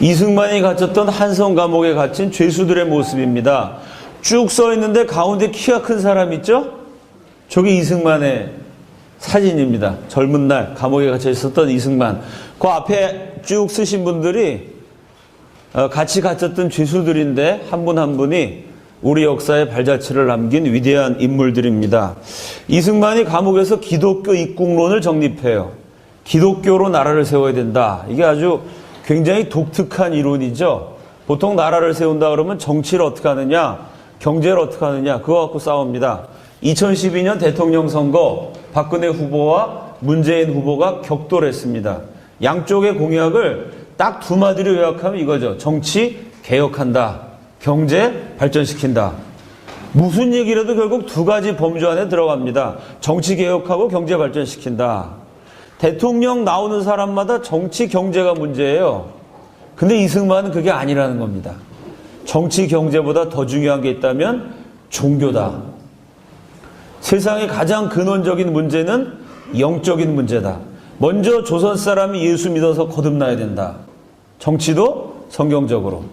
이승만이 갇혔던 한성 감옥에 갇힌 죄수들의 모습입니다. 쭉 써 있는데 가운데 키가 큰 사람 있죠? 저게 이승만의 사진입니다. 젊은 날 감옥에 갇혀 있었던 이승만. 그 앞에 쭉 쓰신 분들이 같이 갇혔던 죄수들인데 한 분 한 분이 우리 역사에 발자취를 남긴 위대한 인물들입니다. 이승만이 감옥에서 기독교 입국론을 정립해요. 기독교로 나라를 세워야 된다. 이게 아주 굉장히 독특한 이론이죠. 보통 나라를 세운다 그러면 정치를 어떻게 하느냐, 경제를 어떻게 하느냐, 그거 갖고 싸웁니다. 2012년 대통령 선거 박근혜 후보와 문재인 후보가 격돌했습니다. 양쪽의 공약을 딱 두 마디로 요약하면 이거죠. 정치 개혁한다. 경제 발전시킨다. 무슨 얘기라도 결국 두 가지 범주 안에 들어갑니다. 정치 개혁하고 경제 발전시킨다. 대통령 나오는 사람마다 정치 경제가 문제예요. 근데 이승만은 그게 아니라는 겁니다. 정치 경제보다 더 중요한 게 있다면 종교다. 세상의 가장 근원적인 문제는 영적인 문제다. 먼저 조선 사람이 예수 믿어서 거듭나야 된다. 정치도 성경적으로,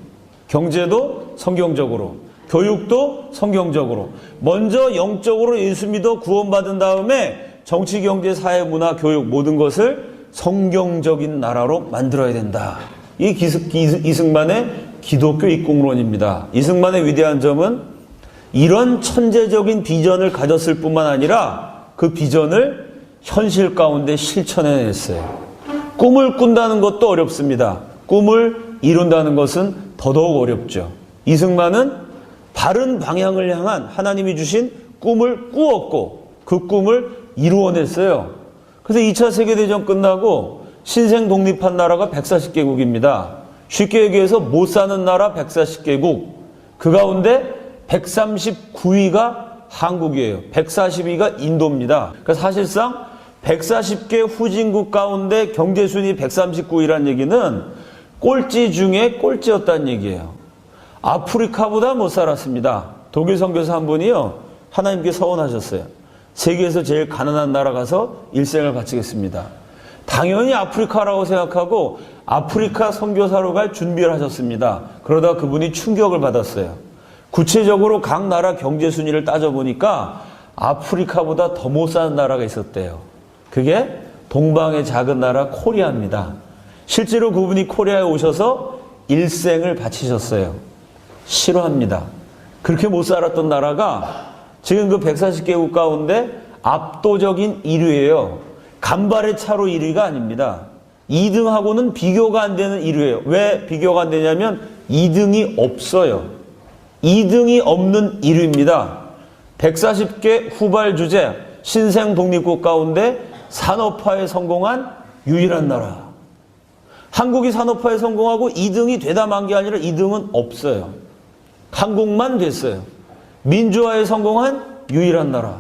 경제도 성경적으로, 교육도 성경적으로. 먼저 영적으로 예수 믿어 구원받은 다음에 정치, 경제, 사회, 문화, 교육 모든 것을 성경적인 나라로 만들어야 된다. 이 이승만의 기독교 입국론입니다. 이승만의 위대한 점은 이런 천재적인 비전을 가졌을 뿐만 아니라 그 비전을 현실 가운데 실천해냈어요. 꿈을 꾼다는 것도 어렵습니다. 꿈을 이룬다는 것은 더더욱 어렵죠. 이승만은 바른 방향을 향한 하나님이 주신 꿈을 꾸었고 그 꿈을 이루어냈어요. 그래서 2차 세계대전 끝나고 신생 독립한 나라가 140개국입니다. 쉽게 얘기해서 못 사는 나라 140개국. 그 가운데 139위가 한국이에요. 142위가 인도입니다. 그러니까 사실상 140개 후진국 가운데 경제순위 139위라는 얘기는 꼴찌 중에 꼴찌였다는 얘기예요. 아프리카보다 못 살았습니다. 독일 선교사 한 분이요, 하나님께 서원하셨어요. 세계에서 제일 가난한 나라 가서 일생을 바치겠습니다. 당연히 아프리카라고 생각하고 아프리카 선교사로 갈 준비를 하셨습니다. 그러다 그분이 충격을 받았어요. 구체적으로 각 나라 경제 순위를 따져보니까 아프리카보다 더 못 사는 나라가 있었대요. 그게 동방의 작은 나라 코리아입니다. 실제로 그분이 코리아에 오셔서 일생을 바치셨어요. 싫어합니다. 그렇게 못 살았던 나라가 지금 그 140개국 가운데 압도적인 1위예요. 간발의 차로 1위가 아닙니다. 2등하고는 비교가 안 되는 1위예요. 왜 비교가 안 되냐면 2등이 없어요. 2등이 없는 1위입니다. 140개 후발 주제 신생 독립국 가운데 산업화에 성공한 유일한 나라. 한국이 산업화에 성공하고 2등이 되다만 게 아니라 2등은 없어요. 한국만 됐어요. 민주화에 성공한 유일한 나라.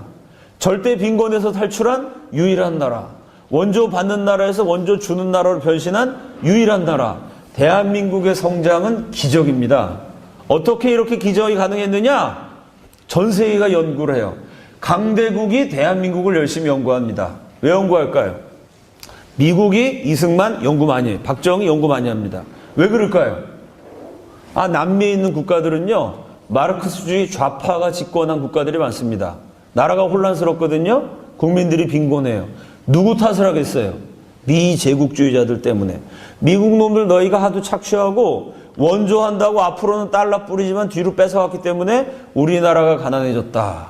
절대 빈곤에서 탈출한 유일한 나라. 원조 받는 나라에서 원조 주는 나라로 변신한 유일한 나라. 대한민국의 성장은 기적입니다. 어떻게 이렇게 기적이 가능했느냐? 전 세계가 연구를 해요. 강대국이 대한민국을 열심히 연구합니다. 왜 연구할까요? 미국이 이승만 연구 많이 해요. 박정희 연구 많이 합니다. 왜 그럴까요? 남미에 있는 국가들은요, 마르크스주의 좌파가 집권한 국가들이 많습니다. 나라가 혼란스럽거든요. 국민들이 빈곤해요. 누구 탓을 하겠어요? 미제국주의자들 때문에. 미국 놈들 너희가 하도 착취하고 원조한다고 앞으로는 달러 뿌리지만 뒤로 뺏어갔기 때문에 우리나라가 가난해졌다.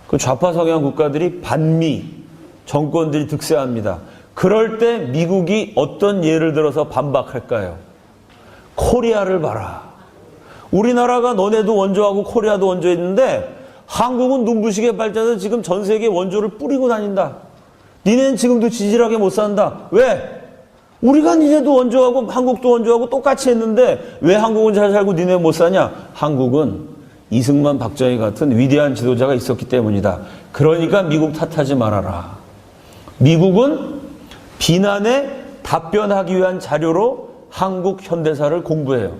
그 좌파 성향 국가들이 반미 정권들이 득세합니다. 그럴 때 미국이 어떤 예를 들어서 반박할까요? 코리아를 봐라. 우리나라가 너네도 원조하고 코리아도 원조했는데 한국은 눈부시게 발전해서 지금 전 세계에 원조를 뿌리고 다닌다. 니네는 지금도 지질하게 못 산다. 왜? 우리가 니네도 원조하고 한국도 원조하고 똑같이 했는데 왜 한국은 잘 살고 니네 못 사냐? 한국은 이승만, 박정희 같은 위대한 지도자가 있었기 때문이다. 그러니까 미국 탓하지 말아라. 미국은 비난에 답변하기 위한 자료로 한국 현대사를 공부해요.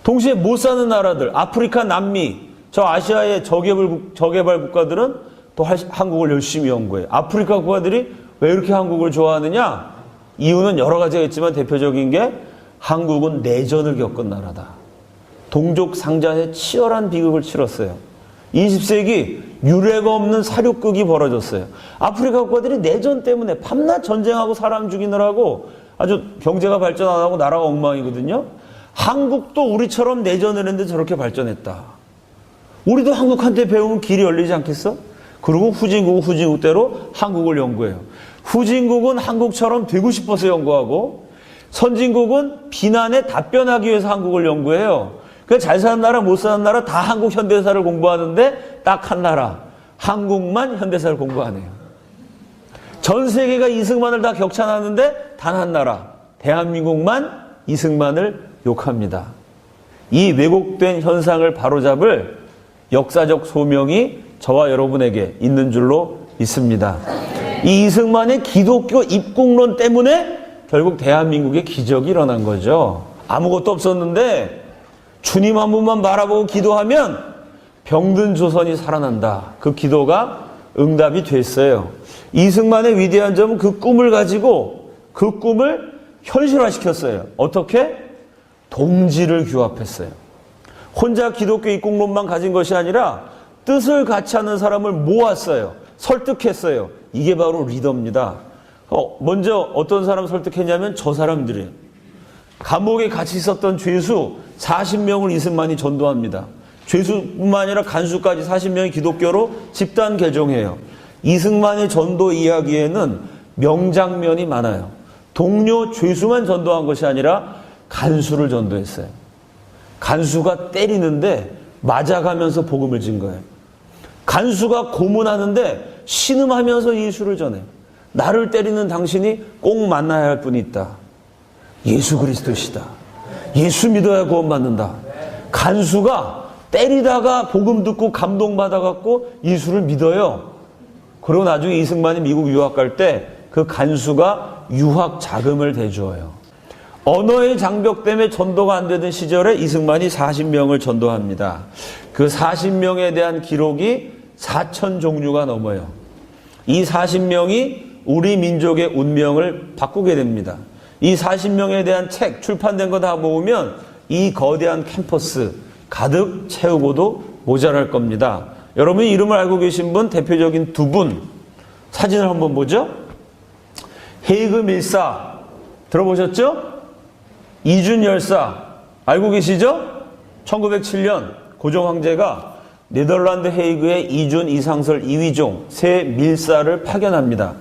동시에 못 사는 나라들, 아프리카, 남미, 저 아시아의 저개발 국가들은 또 한국을 열심히 연구해요. 아프리카 국가들이 왜 이렇게 한국을 좋아하느냐? 이유는 여러 가지가 있지만 대표적인 게 한국은 내전을 겪은 나라다. 동족 상잔의 치열한 비극을 치렀어요. 20세기 유례가 없는 사륙극이 벌어졌어요. 아프리카 국가들이 내전 때문에 밤낮 전쟁하고 사람 죽이느라고 아주 경제가 발전 안 하고 나라가 엉망이거든요. 한국도 우리처럼 내전을 했는데 저렇게 발전했다. 우리도 한국한테 배우면 길이 열리지 않겠어? 그리고 후진국은 후진국대로 한국을 연구해요. 후진국은 한국처럼 되고 싶어서 연구하고 선진국은 비난에 답변하기 위해서 한국을 연구해요. 그러니까 잘 사는 나라 못 사는 나라 다 한국 현대사를 공부하는데 딱 한 나라 한국만 현대사를 공부하네요. 전 세계가 이승만을 다 격찬하는데 단 한 나라 대한민국만 이승만을 욕합니다. 이 왜곡된 현상을 바로잡을 역사적 소명이 저와 여러분에게 있는 줄로 믿습니다. 이 이승만의 기독교 입국론 때문에 결국 대한민국의 기적이 일어난 거죠. 아무것도 없었는데 주님 한 분만 바라보고 기도하면 병든 조선이 살아난다. 그 기도가 응답이 됐어요. 이승만의 위대한 점은 그 꿈을 가지고 그 꿈을 현실화시켰어요. 어떻게? 동지를 규합했어요. 혼자 기독교 입국론만 가진 것이 아니라 뜻을 같이 하는 사람을 모았어요. 설득했어요. 이게 바로 리더입니다. 먼저 어떤 사람 설득했냐면 저 사람들이에요. 감옥에 같이 있었던 죄수 40명을 이승만이 전도합니다. 죄수뿐만 아니라 간수까지 40명이 기독교로 집단 개종해요. 이승만의 전도 이야기에는 명장면이 많아요. 동료 죄수만 전도한 것이 아니라 간수를 전도했어요. 간수가 때리는데 맞아가면서 복음을 진 거예요. 간수가 고문하는데 신음하면서 예수를 전해요. 나를 때리는 당신이 꼭 만나야 할 분이 있다. 예수 그리스도시다. 예수 믿어야 구원받는다. 간수가 때리다가 복음 듣고 감동받아갖고 예수를 믿어요. 그리고 나중에 이승만이 미국 유학 갈 때 그 간수가 유학 자금을 대주어요. 언어의 장벽 때문에 전도가 안 되던 시절에 이승만이 40명을 전도합니다. 그 40명에 대한 기록이 4천 종류가 넘어요. 이 40명이 우리 민족의 운명을 바꾸게 됩니다. 이 40명에 대한 책 출판된 거 다 모으면 이 거대한 캠퍼스 가득 채우고도 모자랄 겁니다. 여러분이 이름을 알고 계신 분 대표적인 두 분 사진을 한번 보죠. 헤이그 밀사 들어보셨죠? 이준 열사 알고 계시죠? 1907년 고종 황제가 네덜란드 헤이그의 이준, 이상설, 이휘종 세 밀사를 파견합니다.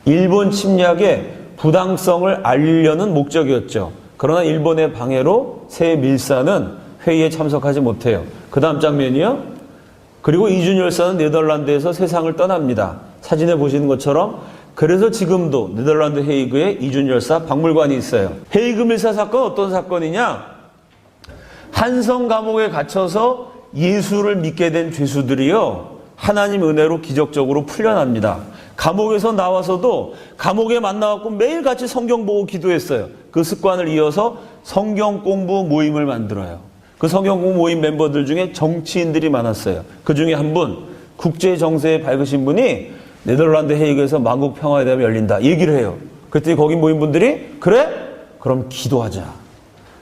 일본 침략의 부당성을 알리려는 목적이었죠. 그러나 일본의 방해로 세 밀사는 회의에 참석하지 못해요. 그 다음 장면이요. 그리고 이준 열사는 네덜란드에서 세상을 떠납니다. 사진에 보시는 것처럼 그래서 지금도 네덜란드 헤이그에 이준 열사 박물관이 있어요. 헤이그 밀사 사건 어떤 사건이냐? 한성 감옥에 갇혀서 예수를 믿게 된 죄수들이요. 하나님 은혜로 기적적으로 풀려납니다. 감옥에서 나와서도 감옥에 만나갖고 매일같이 성경 보고 기도했어요. 그 습관을 이어서 성경 공부 모임을 만들어요. 그 성경 공부 모임 멤버들 중에 정치인들이 많았어요. 그 중에 한 분, 국제 정세에 밝으신 분이 네덜란드 헤이그에서 만국 평화에 대한 열린다 얘기를 해요. 그랬더니 거기 모인 분들이 그래? 그럼 기도하자.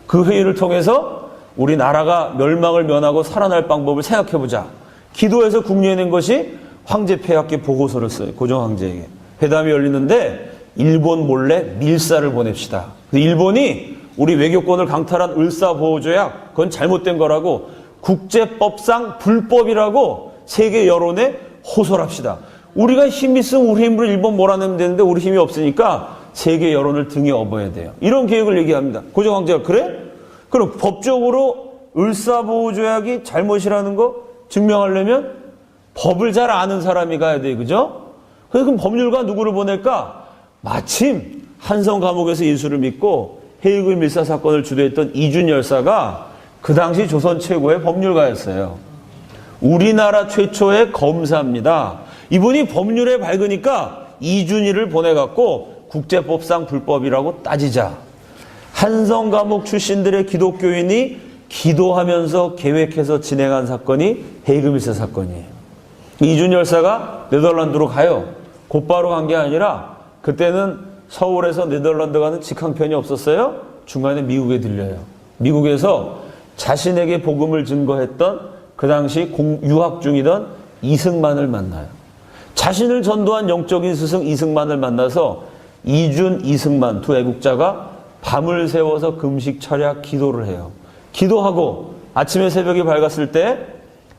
그 회의를 통해서 우리 나라가 멸망을 면하고 살아날 방법을 생각해보자. 기도해서 국리해낸 것이 황제 폐하께 보고서를 써요. 고종 황제에게. 회담이 열리는데 일본 몰래 밀사를 보냅시다. 일본이 우리 외교권을 강탈한 을사보호조약 그건 잘못된 거라고 국제법상 불법이라고 세계 여론에 호소합시다. 우리가 힘 있으면 우리 힘으로 일본 몰아내면 되는데 우리 힘이 없으니까 세계 여론을 등에 업어야 돼요. 이런 계획을 얘기합니다. 고종 황제가 그래? 그럼 법적으로 을사보호조약이 잘못이라는 거 증명하려면 법을 잘 아는 사람이 가야 돼, 그죠? 그래서 그럼 법률가 누구를 보낼까? 마침 한성 감옥에서 예수를 믿고 헤이그 밀사 사건을 주도했던 이준 열사가 그 당시 조선 최고의 법률가였어요. 우리나라 최초의 검사입니다. 이분이 법률에 밝으니까 이준희를 보내갖고 국제법상 불법이라고 따지자. 한성 감옥 출신들의 기독교인이 기도하면서 계획해서 진행한 사건이 헤이그 밀사 사건이에요. 이준 열사가 네덜란드로 가요. 곧바로 간 게 아니라 그때는 서울에서 네덜란드 가는 직항편이 없었어요. 중간에 미국에 들려요. 미국에서 자신에게 복음을 증거했던 그 당시 유학 중이던 이승만을 만나요. 자신을 전도한 영적인 스승 이승만을 만나서 이준, 이승만 두 애국자가 밤을 새워서 금식 철야 기도를 해요. 기도하고 아침에 새벽이 밝았을 때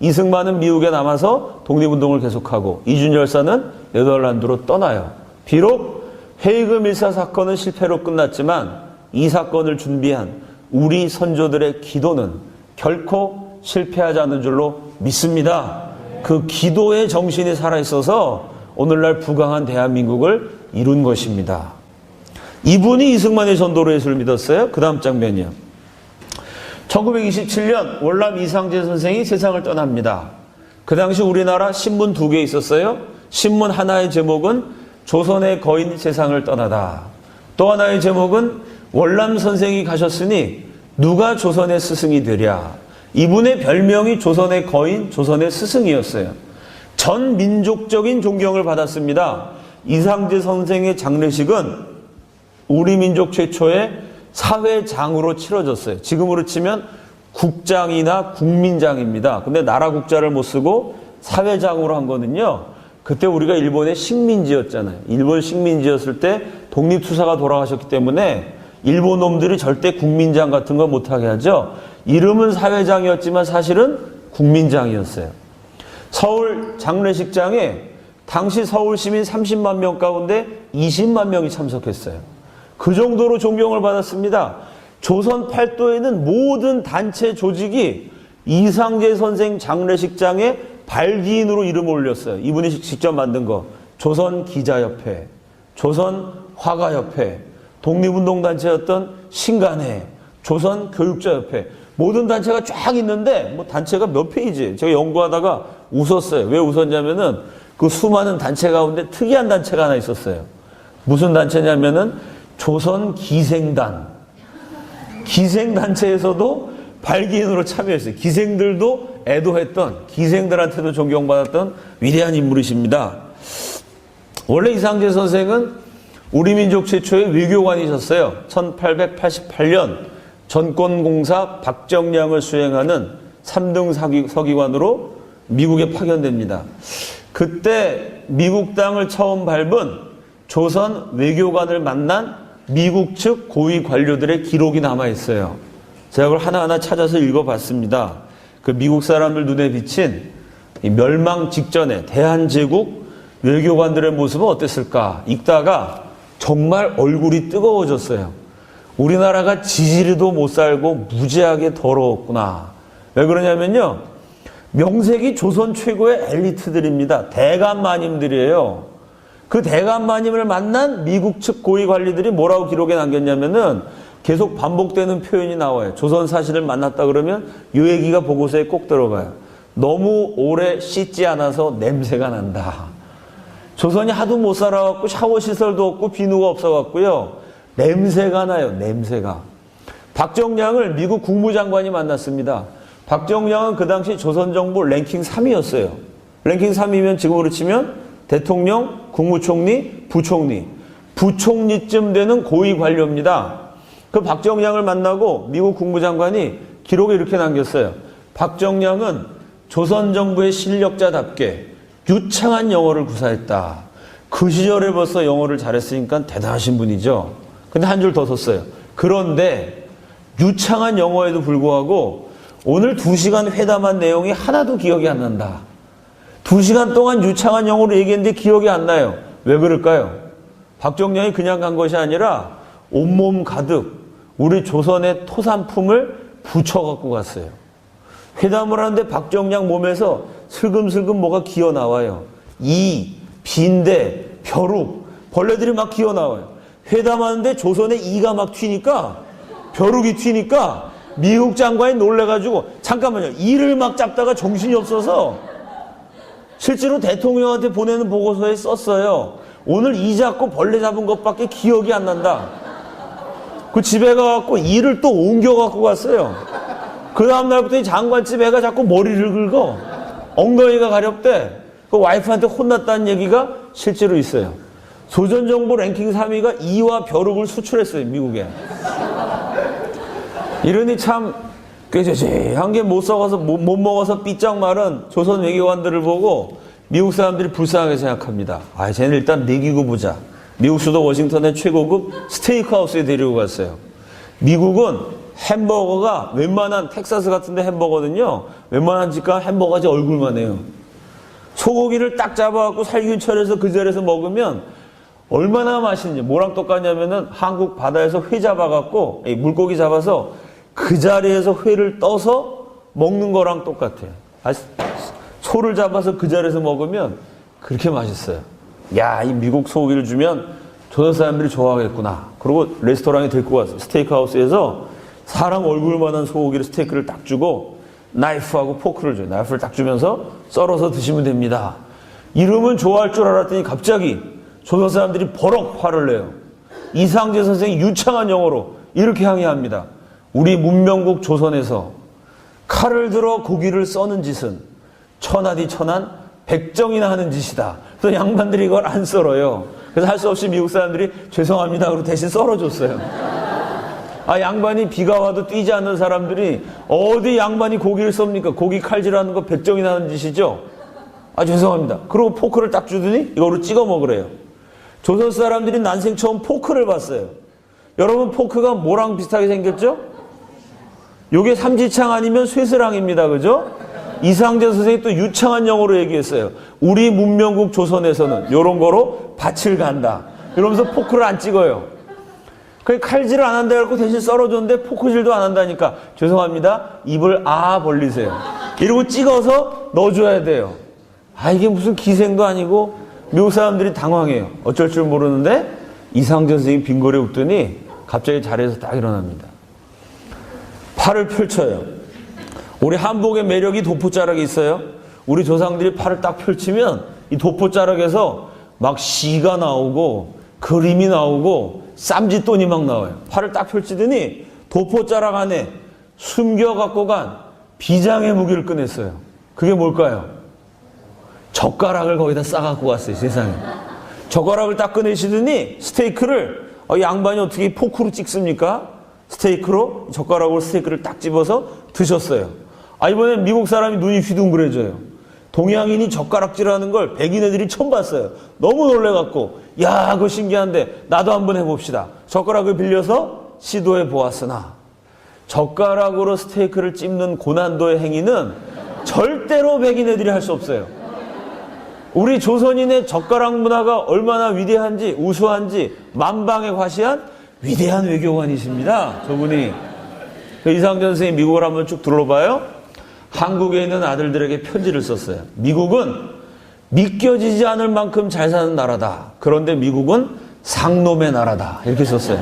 이승만은 미국에 남아서 독립운동을 계속하고 이준 열사는 네덜란드로 떠나요. 비록 헤이그 밀사 사건은 실패로 끝났지만 이 사건을 준비한 우리 선조들의 기도는 결코 실패하지 않는 줄로 믿습니다. 그 기도의 정신이 살아있어서 오늘날 부강한 대한민국을 이룬 것입니다. 이분이 이승만의 전도로 예수를 믿었어요. 그 다음 장면이요. 1927년 월남 이상재 선생이 세상을 떠납니다. 그 당시 우리나라 신문 2개 있었어요. 신문 하나의 제목은 조선의 거인 세상을 떠나다. 또 하나의 제목은 월남 선생이 가셨으니 누가 조선의 스승이 되랴. 이분의 별명이 조선의 거인, 조선의 스승이었어요. 전 민족적인 존경을 받았습니다. 이상재 선생의 장례식은 우리 민족 최초의 사회장으로 치러졌어요. 지금으로 치면 국장이나 국민장입니다. 근데 나라 국자를 못 쓰고 사회장으로 한 거는요. 그때 우리가 일본의 식민지였잖아요. 일본 식민지였을 때 독립투사가 돌아가셨기 때문에 일본 놈들이 절대 국민장 같은 거 못하게 하죠. 이름은 사회장이었지만 사실은 국민장이었어요. 서울 장례식장에 당시 서울 시민 30만 명 가운데 20만 명이 참석했어요. 그 정도로 존경을 받았습니다. 조선 팔도에는 모든 단체 조직이 이상재 선생 장례식장에 발기인으로 이름을 올렸어요. 이분이 직접 만든 거. 조선기자협회, 조선화가협회, 독립운동단체였던 신간회, 조선교육자협회. 모든 단체가 쫙 있는데 뭐 단체가 몇 페이지. 제가 연구하다가 웃었어요. 왜 웃었냐면은 그 수많은 단체 가운데 특이한 단체가 하나 있었어요. 무슨 단체냐면은 조선기생단. 기생단체에서도 발기인으로 참여했어요. 기생들도 애도했던, 기생들한테도 존경받았던 위대한 인물이십니다. 원래 이상재 선생은 우리 민족 최초의 외교관이셨어요. 1888년 전권공사 박정량을 수행하는 3등 서기관으로 미국에 파견됩니다. 그때 미국 땅을 처음 밟은 조선 외교관을 만난 미국 측 고위 관료들의 기록이 남아있어요. 제가 그걸 하나하나 찾아서 읽어봤습니다. 그 미국 사람들 눈에 비친 이 멸망 직전에 대한제국 외교관들의 모습은 어땠을까? 읽다가 정말 얼굴이 뜨거워졌어요. 우리나라가 지지리도 못 살고 무지하게 더러웠구나. 왜 그러냐면요. 명색이 조선 최고의 엘리트들입니다. 대감마님들이에요. 그 대감마님을 만난 미국 측 고위 관리들이 뭐라고 기록에 남겼냐면은 계속 반복되는 표현이 나와요. 조선 사신을 만났다 그러면 이 얘기가 보고서에 꼭 들어가요. 너무 오래 씻지 않아서 냄새가 난다. 조선이 하도 못 살아갖고 샤워 시설도 없고 비누가 없어갖고요. 냄새가 나요. 냄새가. 박정량을 미국 국무장관이 만났습니다. 박정량은 그 당시 조선정부 랭킹 3위였어요. 랭킹 3위면 지금으로 치면 대통령, 국무총리, 부총리. 부총리쯤 되는 고위 관료입니다. 그 박정량을 만나고 미국 국무장관이 기록에 이렇게 남겼어요. 박정량은 조선정부의 실력자답게 유창한 영어를 구사했다. 그 시절에 벌써 영어를 잘했으니까 대단하신 분이죠. 근데 한 줄 더 썼어요. 그런데 유창한 영어에도 불구하고 오늘 2시간 회담한 내용이 하나도 기억이 안 난다. 2시간 동안 유창한 영어로 얘기했는데 기억이 안 나요. 왜 그럴까요? 박정량이 그냥 간 것이 아니라 온몸 가득 우리 조선의 토산품을 붙여갖고 갔어요. 회담을 하는데 박정량 몸에서 슬금슬금 뭐가 기어 나와요. 이, 빈대, 벼룩, 벌레들이 막 기어 나와요. 회담하는데 조선의 이가 막 튀니까, 벼룩이 튀니까 미국 장관이 놀래가지고 잠깐만요. 이를 막 잡다가 정신이 없어서 실제로 대통령한테 보내는 보고서에 썼어요. 오늘 이 잡고 벌레 잡은 것밖에 기억이 안 난다. 그 집에 가갖고 이를 또 옮겨갖고 갔어요. 그 다음날부터 이 장관집 애가 자꾸 머리를 긁어. 엉덩이가 가렵대. 그 와이프한테 혼났다는 얘기가 실제로 있어요. 조선정부 랭킹 3위가 이와 벼룩을 수출했어요, 미국에. 이러니 참 꾀죄죄한 게 못 썩어서 못 먹어서 삐쩍 마른 조선 외교관들을 보고 미국 사람들이 불쌍하게 생각합니다. 아, 쟤는 일단 먹이고 보자. 미국 수도 워싱턴의 최고급 스테이크하우스에 데리고 갔어요. 미국은 햄버거가 웬만한 텍사스 같은 데 햄버거는요, 웬만한 집가 햄버거가 얼굴만 해요. 소고기를 딱 잡아갖고 살균철해서 그 자리에서 먹으면 얼마나 맛있는지. 뭐랑 똑같냐면은 한국 바다에서 회 잡아갖고 물고기 잡아서 그 자리에서 회를 떠서 먹는 거랑 똑같아요. 소를 잡아서 그 자리에서 먹으면 그렇게 맛있어요. 야, 이 미국 소고기를 주면 조선 사람들이 좋아하겠구나. 그리고 레스토랑에 데리고 왔어요. 스테이크하우스에서 사람 얼굴만한 소고기를 스테이크를 딱 주고 나이프하고 포크를 줘요. 나이프를 딱 주면서 썰어서 드시면 됩니다. 이러면 좋아할 줄 알았더니 갑자기 조선 사람들이 버럭 화를 내요. 이상재 선생이 유창한 영어로 이렇게 항의합니다. 우리 문명국 조선에서 칼을 들어 고기를 써는 짓은 천하디 천한 백정이나 하는 짓이다. 그래서 양반들이 이걸 안 썰어요. 그래서 할 수 없이 미국 사람들이 죄송합니다. 그리고 대신 썰어줬어요. 아, 양반이 비가 와도 뛰지 않는 사람들이 어디 양반이 고기를 썹니까? 고기 칼질하는 거 백정이나 하는 짓이죠? 아, 죄송합니다. 그리고 포크를 딱 주더니 이거로 찍어 먹으래요. 조선 사람들이 난생 처음 포크를 봤어요. 여러분, 포크가 뭐랑 비슷하게 생겼죠? 요게 삼지창 아니면 쇠스랑입니다. 그죠? 이상재 선생이 또 유창한 영어로 얘기했어요. 우리 문명국 조선에서는 요런 거로 밭을 간다. 이러면서 포크를 안 찍어요. 칼질을 안 한다 해갖고 대신 썰어줬는데 포크질도 안 한다니까 죄송합니다. 입을 벌리세요. 이러고 찍어서 넣어줘야 돼요. 아, 이게 무슨 기생도 아니고 미국 사람들이 당황해요. 어쩔 줄 모르는데 이상재 선생이 빙고래 웃더니 갑자기 자리에서 딱 일어납니다. 팔을 펼쳐요. 우리 한복의 매력이 도포자락이 있어요. 우리 조상들이 팔을 딱 펼치면 이 도포자락에서 막 시가 나오고 그림이 나오고 쌈짓돈이 막 나와요. 팔을 딱 펼치더니 도포자락 안에 숨겨갖고 간 비장의 무기를 꺼냈어요. 그게 뭘까요? 젓가락을 거기다 싸갖고 갔어요. 세상에. 젓가락을 딱 꺼내시더니 스테이크를 양반이 어떻게 포크로 찍습니까? 스테이크로 젓가락으로 스테이크를 딱 집어서 드셨어요. 이번엔 미국 사람이 눈이 휘둥그레져요. 동양인이 젓가락질하는 걸 백인 애들이 처음 봤어요. 너무 놀래갖고 야, 그거 신기한데 나도 한번 해봅시다. 젓가락을 빌려서 시도해 보았으나 젓가락으로 스테이크를 찝는 고난도의 행위는 절대로 백인 애들이 할 수 없어요. 우리 조선인의 젓가락 문화가 얼마나 위대한지 우수한지 만방에 과시한 위대한 외교관이십니다. 저분이. 이상재 선생님이 미국을 한번 쭉 둘러봐요. 한국에 있는 아들들에게 편지를 썼어요. 미국은 믿겨지지 않을 만큼 잘 사는 나라다. 그런데 미국은 상놈의 나라다. 이렇게 썼어요.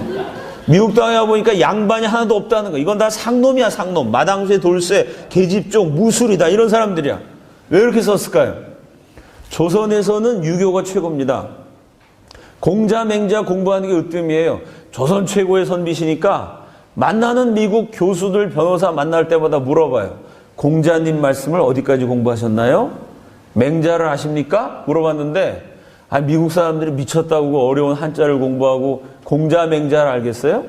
미국 땅에 와보니까 양반이 하나도 없다는 거. 이건 다 상놈이야, 상놈. 마당쇠, 돌쇠, 계집종, 무술이다. 이런 사람들이야. 왜 이렇게 썼을까요? 조선에서는 유교가 최고입니다. 공자, 맹자 공부하는 게 으뜸이에요. 조선 최고의 선비시니까 만나는 미국 교수들, 변호사 만날 때마다 물어봐요. 공자님 말씀을 어디까지 공부하셨나요? 맹자를 아십니까? 물어봤는데 미국 사람들이 미쳤다고 어려운 한자를 공부하고 공자, 맹자를 알겠어요?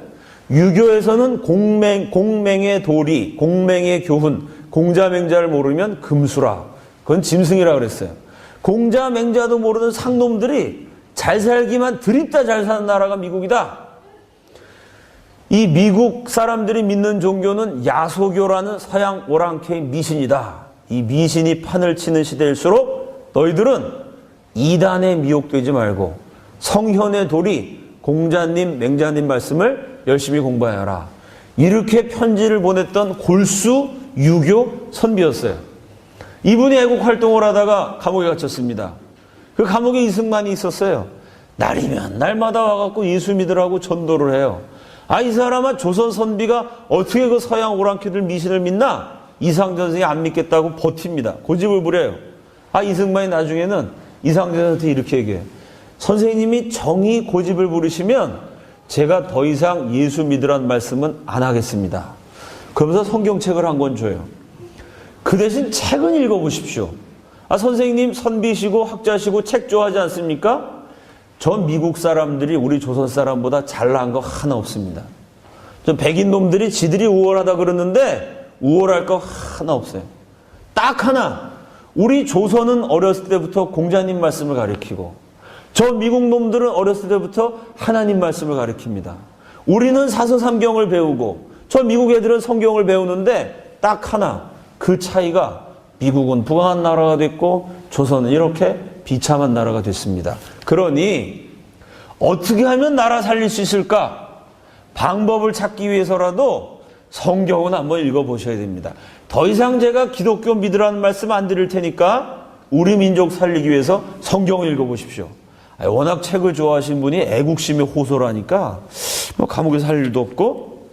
유교에서는 공맹의 도리, 공맹의 교훈, 공자, 맹자를 모르면 금수라. 그건 짐승이라 그랬어요. 공자, 맹자도 모르는 상놈들이 잘 살기만 드립다 잘 사는 나라가 미국이다. 이 미국 사람들이 믿는 종교는 야소교라는 서양 오랑캐의 미신이다. 이 미신이 판을 치는 시대일수록 너희들은 이단에 미혹되지 말고 성현의 도리, 공자님, 맹자님 말씀을 열심히 공부하여라. 이렇게 편지를 보냈던 골수 유교 선비였어요. 이분이 애국 활동을 하다가 감옥에 갇혔습니다. 그 감옥에 이승만이 있었어요. 날이면 날마다 와갖고 예수 믿으라고 전도를 해요. 이 사람아, 조선 선비가 어떻게 그 서양 오랑캐들 미신을 믿나? 이상재 선생이 안 믿겠다고 버팁니다. 고집을 부려요. 이승만이 나중에는 이상재 선생한테 이렇게 얘기해요. 선생님이 정의 고집을 부리시면 제가 더 이상 예수 믿으라는 말씀은 안 하겠습니다. 그러면서 성경책을 한 권 줘요. 그 대신 책은 읽어보십시오. 선생님 선비시고 학자시고 책 좋아하지 않습니까? 전 미국 사람들이 우리 조선 사람보다 잘난 거 하나 없습니다. 저 백인 놈들이 지들이 우월하다 그러는데 우월할 거 하나 없어요. 딱 하나. 우리 조선은 어렸을 때부터 공자님 말씀을 가리키고 저 미국 놈들은 어렸을 때부터 하나님 말씀을 가리킵니다. 우리는 사서삼경을 배우고 저 미국 애들은 성경을 배우는데 딱 하나. 그 차이가 미국은 부강한 나라가 됐고 조선은 이렇게 비참한 나라가 됐습니다. 그러니 어떻게 하면 나라 살릴 수 있을까? 방법을 찾기 위해서라도 성경은 한번 읽어보셔야 됩니다. 더 이상 제가 기독교 믿으라는 말씀 안 드릴 테니까 우리 민족 살리기 위해서 성경을 읽어보십시오. 워낙 책을 좋아하신 분이 애국심에 호소라니까 뭐 감옥에서 할 일도 없고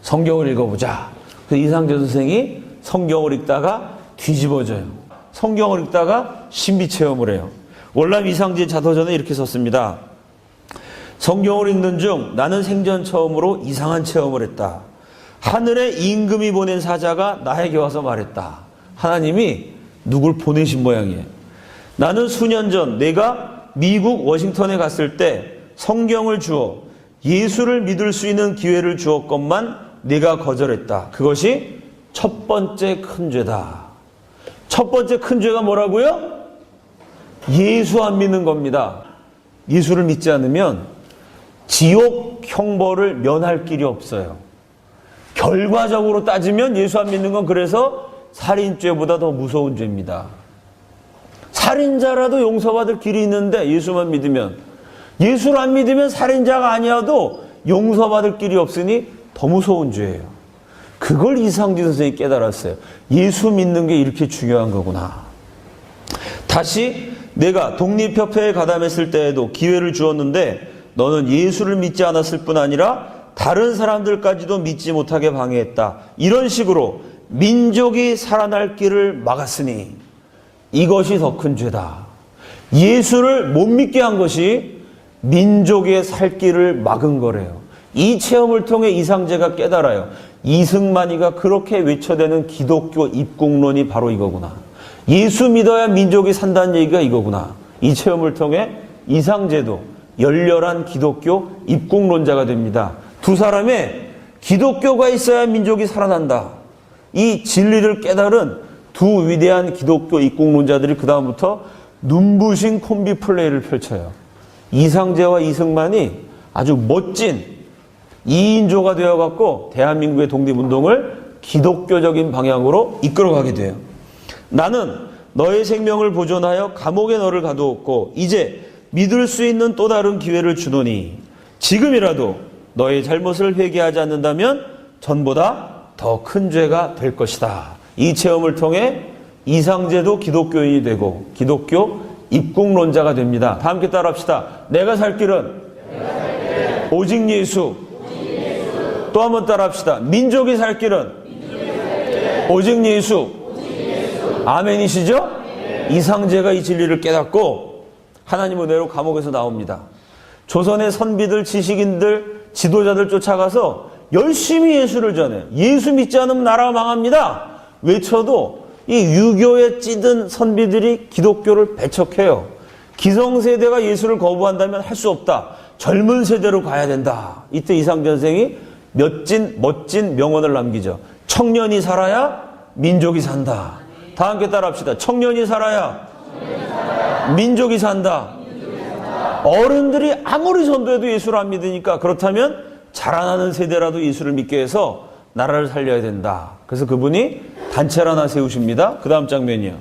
성경을 읽어보자. 그래서 이상재 선생이 성경을 읽다가 뒤집어져요. 성경을 읽다가 신비체험을 해요. 월남 이상재 자서전에 이렇게 썼습니다. 성경을 읽는 중 나는 생전 처음으로 이상한 체험을 했다. 하늘에 임금이 보낸 사자가 나에게 와서 말했다. 하나님이 누굴 보내신 모양이에요. 나는 수년 전 내가 미국 워싱턴에 갔을 때 성경을 주어 예수를 믿을 수 있는 기회를 주었건만 내가 거절했다. 그것이 첫 번째 큰 죄다. 첫 번째 큰 죄가 뭐라고요? 예수 안 믿는 겁니다. 예수를 믿지 않으면 지옥 형벌을 면할 길이 없어요. 결과적으로 따지면 예수 안 믿는 건 그래서 살인죄보다 더 무서운 죄입니다. 살인자라도 용서받을 길이 있는데 예수만 믿으면, 예수를 안 믿으면 살인자가 아니어도 용서받을 길이 없으니 더 무서운 죄예요. 그걸 이상진 선생님이 깨달았어요. 예수 믿는 게 이렇게 중요한 거구나. 다시 내가 독립협회에 가담했을 때에도 기회를 주었는데 너는 예수를 믿지 않았을 뿐 아니라 다른 사람들까지도 믿지 못하게 방해했다. 이런 식으로 민족이 살아날 길을 막았으니 이것이 더 큰 죄다. 예수를 못 믿게 한 것이 민족의 살 길을 막은 거래요. 이 체험을 통해 이상재가 깨달아요. 이승만이가 그렇게 외쳐대는 기독교 입국론이 바로 이거구나. 예수 믿어야 민족이 산다는 얘기가 이거구나. 이 체험을 통해 이상재도 열렬한 기독교 입국론자가 됩니다. 두 사람의 기독교가 있어야 민족이 살아난다. 이 진리를 깨달은 두 위대한 기독교 입국론자들이 그 다음부터 눈부신 콤비 플레이를 펼쳐요. 이상재와 이승만이 아주 멋진 2인조가 되어갖고 대한민국의 독립운동을 기독교적인 방향으로 이끌어가게 돼요. 나는 너의 생명을 보존하여 감옥에 너를 가두었고 이제 믿을 수 있는 또 다른 기회를 주노니 지금이라도 너의 잘못을 회개하지 않는다면 전보다 더 큰 죄가 될 것이다. 이 체험을 통해 이상재도 기독교인이 되고 기독교 입국론자가 됩니다. 다 함께 따라합시다. 내가 살 길은 오직 예수. 또 한번 따라합시다. 민족이 살 길은 오직 예수. 아멘이시죠? 이상재가 이 진리를 깨닫고 하나님 은혜로 감옥에서 나옵니다. 조선의 선비들, 지식인들, 지도자들 쫓아가서 열심히 예수를 전해. 예수 믿지 않으면 나라가 망합니다. 외쳐도 이 유교에 찌든 선비들이 기독교를 배척해요. 기성세대가 예수를 거부한다면 할 수 없다. 젊은 세대로 가야 된다. 이때 이상재 선생이 멋진 명언을 남기죠. 청년이 살아야 민족이 산다. 다 함께 따라합시다. 청년이 살아야 민족이 산다. 어른들이 아무리 전도해도 예수를 안 믿으니까 그렇다면 자라나는 세대라도 예수를 믿게 해서 나라를 살려야 된다. 그래서 그분이 단체를 하나 세우십니다. 그 다음 장면이요.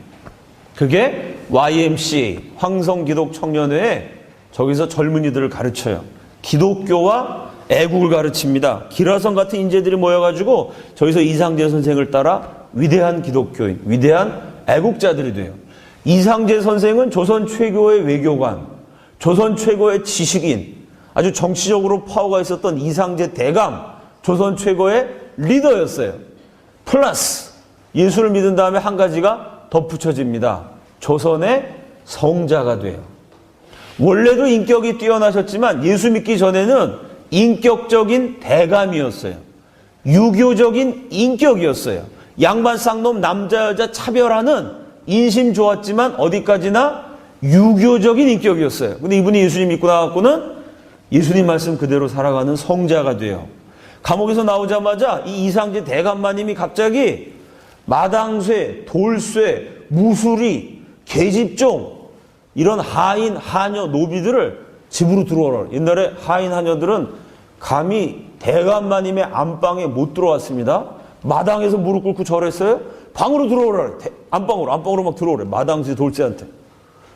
그게 YMCA 황성기독청년회에 저기서 젊은이들을 가르쳐요. 기독교와 애국을 가르칩니다. 기라성 같은 인재들이 모여가지고 저기서 이상재 선생을 따라 위대한 기독교인, 위대한 애국자들이 돼요. 이상재 선생은 조선 최고의 외교관, 조선 최고의 지식인, 아주 정치적으로 파워가 있었던 이상재 대감, 조선 최고의 리더였어요. 플러스 예수를 믿은 다음에 한 가지가 덧붙여집니다. 조선의 성자가 돼요. 원래도 인격이 뛰어나셨지만 예수 믿기 전에는 인격적인 대감이었어요. 유교적인 인격이었어요. 양반 쌍놈 남자 여자 차별하는 인심 좋았지만 어디까지나 유교적인 인격이었어요. 근데 이분이 예수님 믿고 나갖고는 예수님 말씀 그대로 살아가는 성자가 돼요. 감옥에서 나오자마자 이 이상재 대감마님이 갑자기 마당쇠, 돌쇠, 무수리, 계집종 이런 하인, 하녀, 노비들을 집으로 들어오라. 옛날에 하인, 하녀들은 감히 대감마님의 안방에 못 들어왔습니다. 마당에서 무릎 꿇고 절했어요. 방으로 들어오라. 안방으로 막 들어오래. 마당쇠, 돌쇠한테.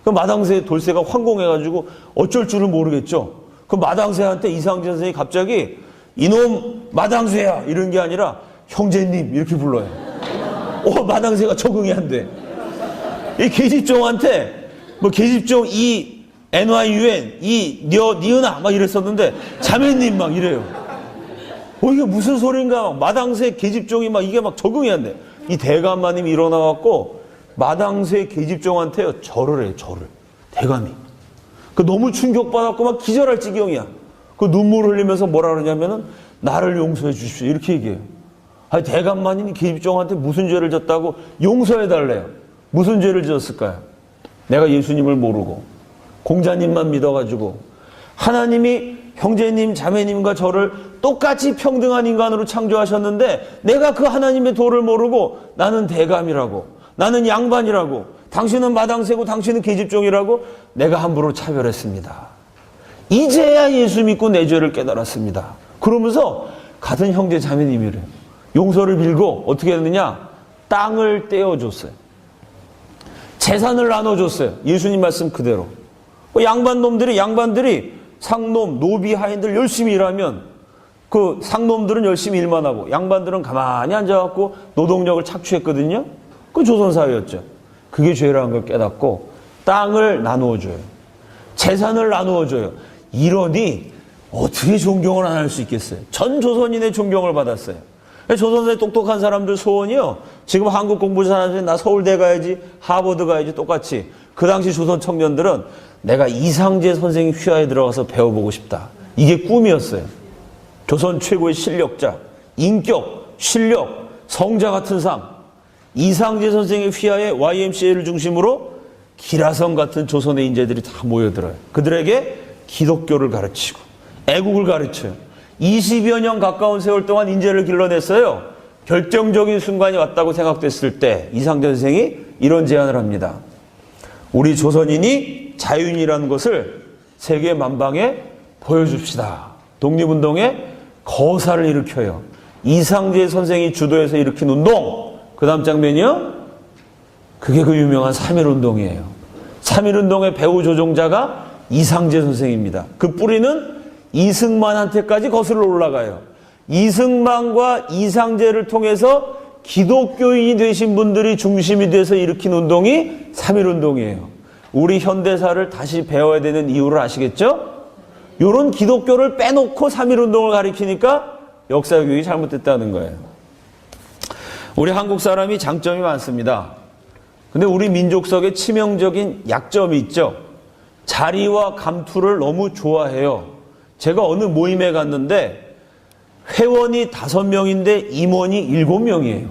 그 마당쇠, 돌쇠가 황공해가지고 어쩔 줄을 모르겠죠. 그 마당쇠한테 이상재 선생이 갑자기 이놈 마당쇠야 이런 게 아니라 형제님 이렇게 불러요. 마당쇠가 적응이 안 돼. 이 계집종한테 뭐 계집종 이 NYUN 이 니은아 막 이랬었는데 자매님 막 이래요. 이게 무슨 소린가 막 마당쇠 계집종이 막 이게 막 적응이 안 돼. 이 대감마님이 일어나갖고 마당쇠 계집종한테 절을 해요. 절을. 대감이. 그 너무 충격받았고 막 기절할 지경이야. 그 눈물을 흘리면서 뭐라 그러냐면은 나를 용서해 주십시오 이렇게 얘기해요. 아니 대감마님이 계집종한테 무슨 죄를 졌다고 용서해 달래요. 무슨 죄를 지었을까요? 내가 예수님을 모르고 공자님만 믿어가지고 하나님이 형제님 자매님과 저를 똑같이 평등한 인간으로 창조하셨는데 내가 그 하나님의 도를 모르고 나는 대감이라고 나는 양반이라고 당신은 마당새고 당신은 계집종이라고 내가 함부로 차별했습니다. 이제야 예수 믿고 내 죄를 깨달았습니다. 그러면서 같은 형제 자매님이래요. 용서를 빌고 어떻게 했느냐? 땅을 떼어줬어요. 재산을 나눠줬어요. 예수님 말씀 그대로. 양반들이 상놈, 노비, 하인들 열심히 일하면 그 상놈들은 열심히 일만 하고 양반들은 가만히 앉아갖고 노동력을 착취했거든요. 그 조선사회였죠. 그게 죄라는 걸 깨닫고 땅을 나누어줘요. 재산을 나누어줘요. 이러니 어떻게 존경을 안 할 수 있겠어요? 전 조선인의 존경을 받았어요. 조선사회 똑똑한 사람들 소원이요. 지금 한국 공부 잘하는 나 서울대 가야지, 하버드 가야지 똑같이. 그 당시 조선 청년들은 내가 이상재 선생님 휘하에 들어가서 배워보고 싶다. 이게 꿈이었어요. 조선 최고의 실력자, 인격, 실력, 성자 같은 삶. 이상재 선생의 휘하에 YMCA를 중심으로 기라성 같은 조선의 인재들이 다 모여들어요. 그들에게 기독교를 가르치고 애국을 가르쳐요. 20여 년 가까운 세월 동안 인재를 길러냈어요. 결정적인 순간이 왔다고 생각됐을 때 이상재 선생이 이런 제안을 합니다. 우리 조선인이 자유인이라는 것을 세계 만방에 보여줍시다. 독립운동에 거사를 일으켜요. 이상재 선생이 주도해서 일으킨 운동, 그 다음 장면이요. 그게 그 유명한 3.1운동이에요. 3.1운동의 배후 조종자가 이상재 선생입니다. 그 뿌리는 이승만한테까지 거슬러 올라가요. 이승만과 이상재를 통해서 기독교인이 되신 분들이 중심이 돼서 일으킨 운동이 3.1운동이에요. 우리 현대사를 다시 배워야 되는 이유를 아시겠죠? 이런 기독교를 빼놓고 3.1운동을 가리키니까 역사교육이 잘못됐다는 거예요. 우리 한국 사람이 장점이 많습니다. 근데 우리 민족성에 치명적인 약점이 있죠. 자리와 감투를 너무 좋아해요. 제가 어느 모임에 갔는데 회원이 5명인데 임원이 7명이에요.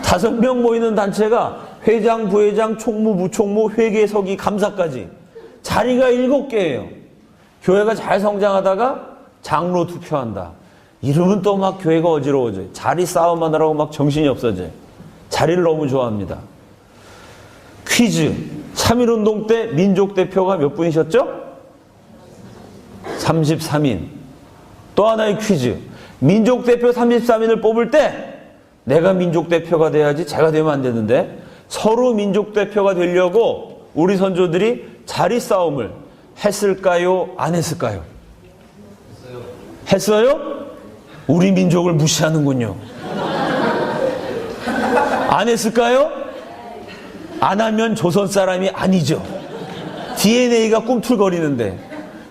5명 모이는 단체가 회장, 부회장, 총무, 부총무, 회계서기, 감사까지 자리가 7개예요. 교회가 잘 성장하다가 장로 투표한다. 이러면 또 막 교회가 어지러워져요. 자리 싸움하느라고 막 정신이 없어져요. 자리를 너무 좋아합니다. 퀴즈. 3.1운동 때 민족대표가 몇 분이셨죠? 33인. 또 하나의 퀴즈. 민족대표 33인을 뽑을 때 내가 민족대표가 돼야지 제가 되면 안 되는데 서로 민족대표가 되려고 우리 선조들이 자리 싸움을 했을까요? 안 했을까요? 했어요? 우리 민족을 무시하는군요. 안 했을까요? 안 하면 조선 사람이 아니죠. DNA가 꿈틀거리는데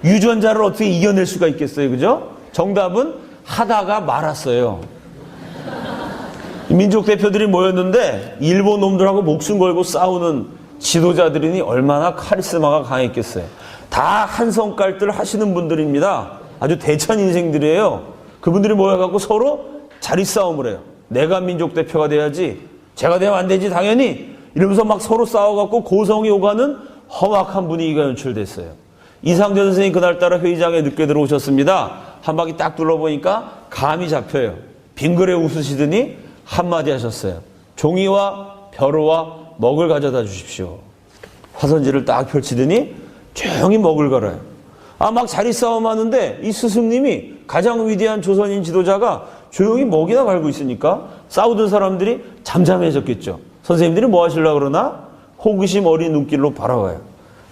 유전자를 어떻게 이겨낼 수가 있겠어요? 그죠? 정답은 하다가 말았어요. 민족 대표들이 모였는데 일본 놈들하고 목숨 걸고 싸우는 지도자들이니 얼마나 카리스마가 강했겠어요. 다 한성깔들 하시는 분들입니다. 아주 대찬 인생들이에요. 그분들이 모여갖고 서로 자리 싸움을 해요. 내가 민족 대표가 돼야지, 제가 되면 안 되지 당연히, 이러면서 막 서로 싸워갖고 고성이 오가는 험악한 분위기가 연출됐어요. 이상재 선생님이 그날따라 회의장에 늦게 들어오셨습니다. 한 바퀴 딱 둘러보니까 감이 잡혀요. 빙그레 웃으시더니 한마디 하셨어요. 종이와 벼루와 먹을 가져다 주십시오. 화선지를 딱 펼치더니 조용히 먹을 걸어요. 막 자리 싸움 하는데 이 스승님이 가장 위대한 조선인 지도자가 조용히 먹이나 갈고 있으니까 싸우던 사람들이 잠잠해졌겠죠. 선생님들이 뭐 하시려고 그러나? 호기심 어린 눈길로 바라봐요.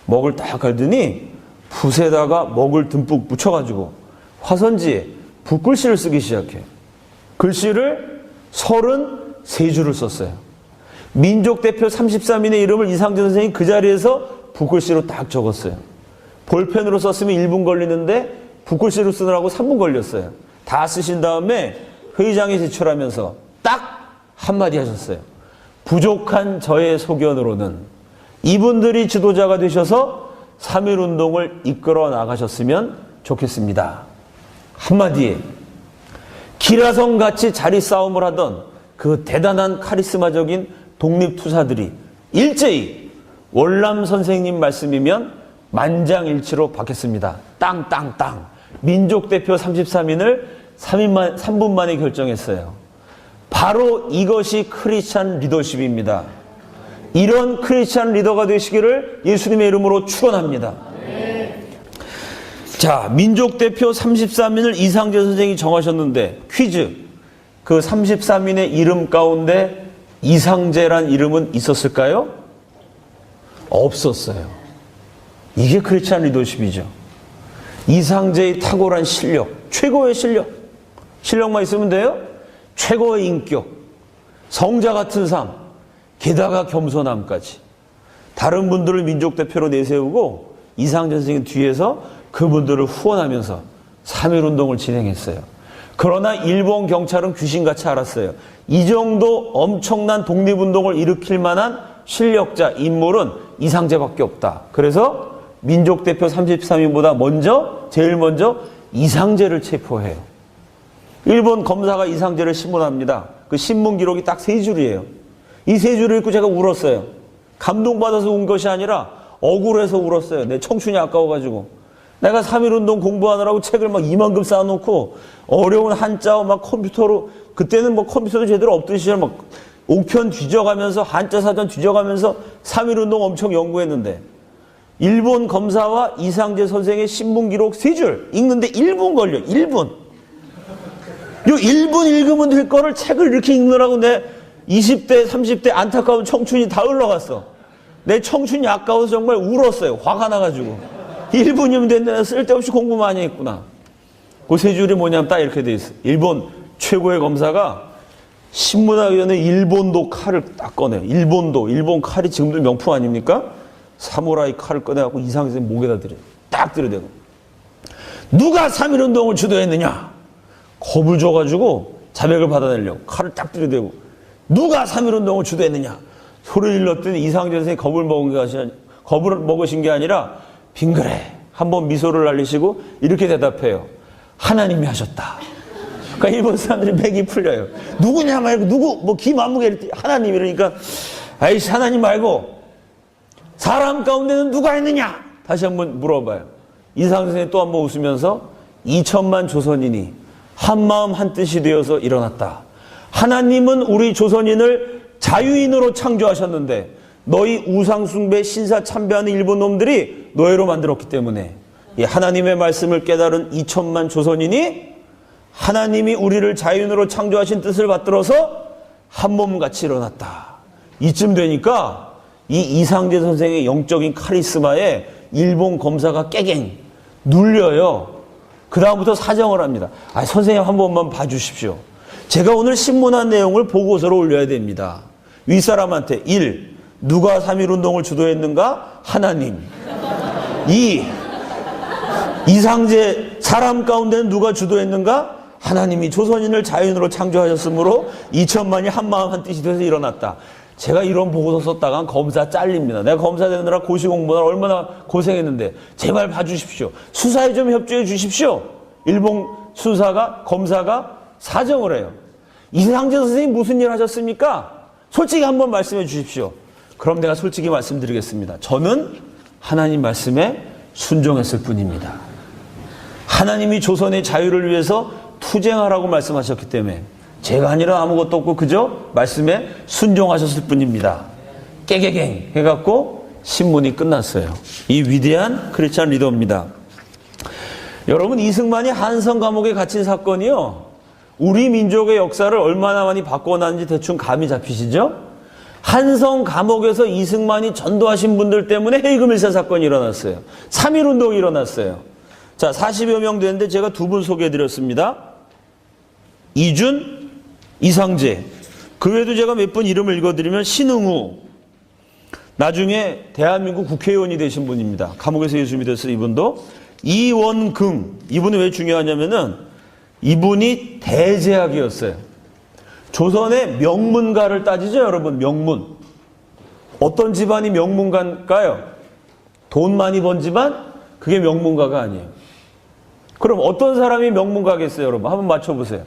먹을 딱 갈더니 붓에다가 먹을 듬뿍 묻혀가지고 화선지에 붓글씨를 쓰기 시작해요. 글씨를 33줄을 썼어요. 민족대표 33인의 이름을 이상재 선생님이 그 자리에서 붓글씨로 딱 적었어요. 볼펜으로 썼으면 1분 걸리는데 붓글씨로 쓰느라고 3분 걸렸어요. 다 쓰신 다음에 회의장에 제출하면서 딱 한마디 하셨어요. 부족한 저의 소견으로는 이분들이 지도자가 되셔서 3.1운동을 이끌어 나가셨으면 좋겠습니다. 한마디에 기라성같이 자리 싸움을 하던 그 대단한 카리스마적인 독립투사들이 일제히 월남 선생님 말씀이면 만장일치로 받겠습니다. 땅땅땅. 민족대표 33인을 3분 만에 결정했어요. 바로 이것이 크리스찬 리더십입니다. 이런 크리스찬 리더가 되시기를 예수님의 이름으로 축원합니다. 자, 민족대표 33인을 이상재 선생님이 정하셨는데 퀴즈. 그 33인의 이름 가운데 이상재란 이름은 있었을까요? 없었어요. 이게 크리스찬 리더십이죠. 이상재의 탁월한 실력, 최고의 실력만 있으면 돼요? 최고의 인격, 성자 같은 삶, 게다가 겸손함까지. 다른 분들을 민족대표로 내세우고 이상재 선생님 뒤에서 그분들을 후원하면서 3.1운동을 진행했어요. 그러나 일본 경찰은 귀신같이 알았어요. 이 정도 엄청난 독립운동을 일으킬 만한 실력자, 인물은 이상재밖에 없다. 그래서 민족대표 33인보다 제일 먼저 이상재를 체포해요. 일본 검사가 이상재를 신문합니다. 그 신문 기록이 딱 3줄이에요. 이 3줄을 읽고 제가 울었어요. 감동받아서 운 것이 아니라 억울해서 울었어요. 내 청춘이 아까워가지고. 내가 3.1운동 공부하느라고 책을 막 이만큼 쌓아놓고 어려운 한자어 막 컴퓨터로, 그때는 뭐 컴퓨터도 제대로 없던 시절 막 옥편 뒤져가면서 한자 사전 뒤져가면서 3.1운동 엄청 연구했는데 일본 검사와 이상재 선생의 신문 기록 3줄 읽는데 1분 걸려. 1분. 요 1분 읽으면 될 거를 책을 이렇게 읽느라고 내 20대 30대 안타까운 청춘이 다 흘러갔어. 내 청춘이 아까워서 정말 울었어요. 화가 나가지고 1분이면 됐네. 쓸데없이 공부 많이 했구나. 그 3줄이 뭐냐면 딱 이렇게 돼 있어. 일본 최고의 검사가 신문하기 전에 일본도 칼을 딱 꺼내요. 일본 칼이 지금도 명품 아닙니까? 사무라이 칼을 꺼내갖고 이상재 선생님 목에다 들여요. 딱 들여대고. 누가 3.1운동을 주도했느냐? 겁을 줘가지고 자백을 받아내려고 칼을 딱 들여대고. 누가 3.1운동을 주도했느냐? 소리를 질렀더니 이상재 선생님이 겁을 먹으신 게 아니라 빙그레 한번 미소를 날리시고 이렇게 대답해요. 하나님이 하셨다. 그러니까 일본 사람들이 맥이 풀려요. 누구냐 말고 누구 김아무개 하나님 이러니까 아이씨 하나님 말고 사람 가운데는 누가 있느냐? 다시 한번 물어봐요. 이상재 선생님이 또 한번 웃으면서 2천만 조선인이 한마음 한뜻이 되어서 일어났다. 하나님은 우리 조선인을 자유인으로 창조하셨는데 너희 우상숭배 신사 참배하는 일본 놈들이 노예로 만들었기 때문에 이 하나님의 말씀을 깨달은 2천만 조선인이 하나님이 우리를 자유인으로 창조하신 뜻을 받들어서 한 몸같이 일어났다. 이쯤 되니까 이 이상재 선생의 영적인 카리스마에 일본 검사가 깨갱 눌려요. 그 다음부터 사정을 합니다. 선생님 한 번만 봐주십시오. 제가 오늘 신문한 내용을 보고서로 올려야 됩니다. 윗사람한테 1. 누가 3.1운동을 주도했는가? 하나님. 2. 이상재 사람 가운데는 누가 주도했는가? 하나님이 조선인을 자연으로 창조하셨으므로 2천만이 한마음 한뜻이 돼서 일어났다. 제가 이런 보고서 썼다간 검사 잘립니다. 내가 검사 되느라 고시공부하느라 얼마나 고생했는데 제발 봐주십시오. 수사에 좀 협조해 주십시오. 일본 검사가 사정을 해요. 이상재 선생님 무슨 일 하셨습니까? 솔직히 한번 말씀해 주십시오. 그럼 내가 솔직히 말씀드리겠습니다. 저는 하나님 말씀에 순종했을 뿐입니다. 하나님이 조선의 자유를 위해서 투쟁하라고 말씀하셨기 때문에 제가 아니라 아무것도 없고 그저 말씀에 순종하셨을 뿐입니다. 깨개갱 해갖고 신문이 끝났어요. 이 위대한 크리스찬 리더입니다. 여러분, 이승만이 한성 감옥에 갇힌 사건이요, 우리 민족의 역사를 얼마나 많이 바꿔놨는지 대충 감이 잡히시죠? 한성 감옥에서 이승만이 전도하신 분들 때문에 해이금 일사 사건이 일어났어요. 3.1운동이 일어났어요. 자, 40여 명 되는데 제가 두 분 소개해드렸습니다. 이준, 이상재. 그 외에도 제가 몇 분 이름을 읽어드리면 신응우. 나중에 대한민국 국회의원이 되신 분입니다. 감옥에서 예수 믿었어요, 이분도. 이원긍. 이분은 왜 중요하냐면은 이분이 대제학이었어요. 조선의 명문가를 따지죠, 여러분. 명문. 어떤 집안이 명문가일까요? 돈 많이 번 집안? 그게 명문가가 아니에요. 그럼 어떤 사람이 명문가겠어요, 여러분? 한번 맞춰보세요.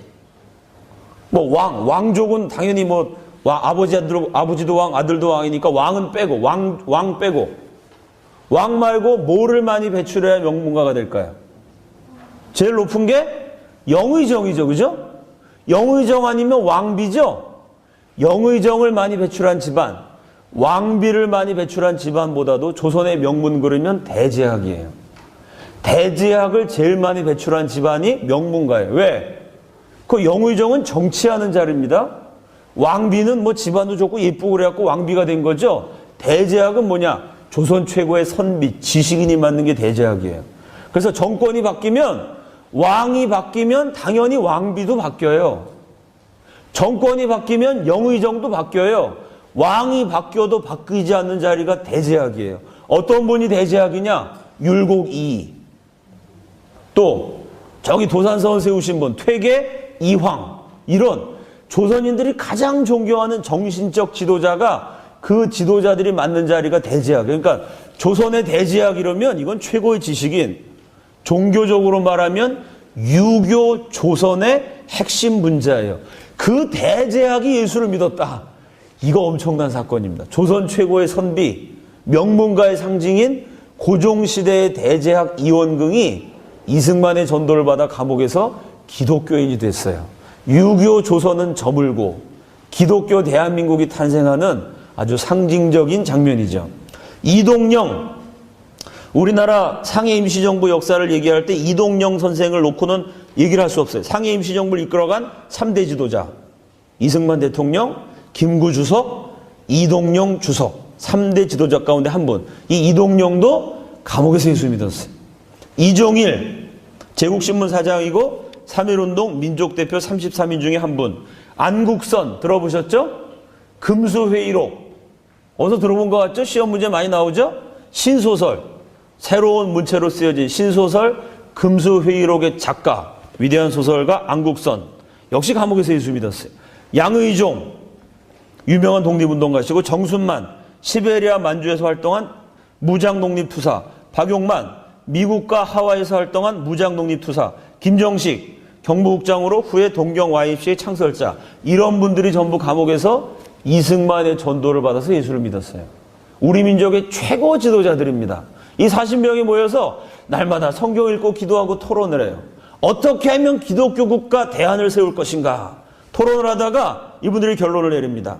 뭐 왕족은 당연히 뭐 아버지도 왕, 아들도 왕이니까 왕은 빼고, 왕 빼고. 왕 말고 뭐를 많이 배출해야 명문가가 될까요? 제일 높은 게 영의정이죠, 그죠? 영의정 아니면 왕비죠? 영의정을 많이 배출한 집안, 왕비를 많이 배출한 집안보다도 조선의 명문 그러면 대제학이에요. 대제학을 제일 많이 배출한 집안이 명문가예요. 왜? 그 영의정은 정치하는 자리입니다. 왕비는 뭐 집안도 좋고 예쁘고 그래갖고 왕비가 된 거죠. 대제학은 뭐냐? 조선 최고의 선비, 지식인이 맡는 게 대제학이에요. 그래서 정권이 바뀌면, 왕이 바뀌면 당연히 왕비도 바뀌어요. 정권이 바뀌면 영의정도 바뀌어요. 왕이 바뀌어도 바뀌지 않는 자리가 대제학이에요. 어떤 분이 대제학이냐? 율곡이. 또 저기 도산서원 세우신 분, 퇴계 이황. 이런 조선인들이 가장 존경하는 정신적 지도자가, 그 지도자들이 맡는 자리가 대제학이에요. 그러니까 조선의 대제학 이러면 이건 최고의 지식인, 종교적으로 말하면 유교 조선의 핵심 분자예요. 그 대제학이 예수를 믿었다. 이거 엄청난 사건입니다. 조선 최고의 선비, 명문가의 상징인 고종시대의 대제학 이원긍이 이승만의 전도를 받아 감옥에서 기독교인이 됐어요. 유교 조선은 저물고 기독교 대한민국이 탄생하는 아주 상징적인 장면이죠. 이동영, 우리나라 상해 임시정부 역사를 얘기할 때 이동영 선생을 놓고는 얘기를 할 수 없어요. 상해 임시정부를 이끌어간 3대 지도자. 이승만 대통령, 김구 주석, 이동영 주석. 3대 지도자 가운데 한 분. 이 이동영도 감옥에서 예수 믿었어요. 이종일, 제국신문 사장이고 3.1운동 민족대표 33인 중에 한 분. 안국선, 들어보셨죠? 금수회의록. 어디서 들어본 것 같죠? 시험 문제 많이 나오죠? 신소설, 새로운 문체로 쓰여진 신소설 금수회의록의 작가, 위대한 소설가 안국선. 역시 감옥에서 예수 믿었어요. 양의종, 유명한 독립운동가시고, 정순만, 시베리아 만주에서 활동한 무장독립투사, 박용만, 미국과 하와이에서 활동한 무장독립투사, 김정식, 경무국장으로 후에 동경 YMCA의 창설자. 이런 분들이 전부 감옥에서 이승만의 전도를 받아서 예수를 믿었어요. 우리 민족의 최고 지도자들입니다. 이 40명이 모여서 날마다 성경 읽고 기도하고 토론을 해요. 어떻게 하면 기독교 국가 대안을 세울 것인가 토론을 하다가 이분들이 결론을 내립니다.